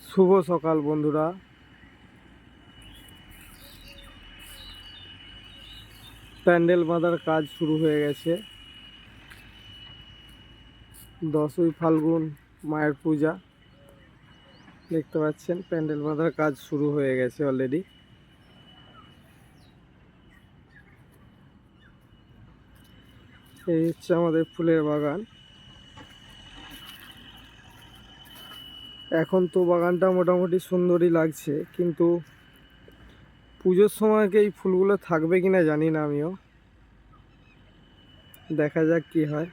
শুভ সকাল বন্ধুরা। প্যান্ডেল বাঁধার কাজ শুরু হয়ে গেছে। 10ই ফাল্গুন মায়ের পূজা, দেখতে পাচ্ছেন প্যান্ডেল বাঁধার কাজ শুরু হয়ে গেছে অলরেডি। এই হচ্ছে আমাদের ফুলের বাগান। এখন তো বাগানটা মোটামুটি সুন্দরই লাগছে, কিন্তু পুজোর সময় এই ফুলগুলো থাকবে কিনা জানি না আমিও। দেখা যাক কি হয়।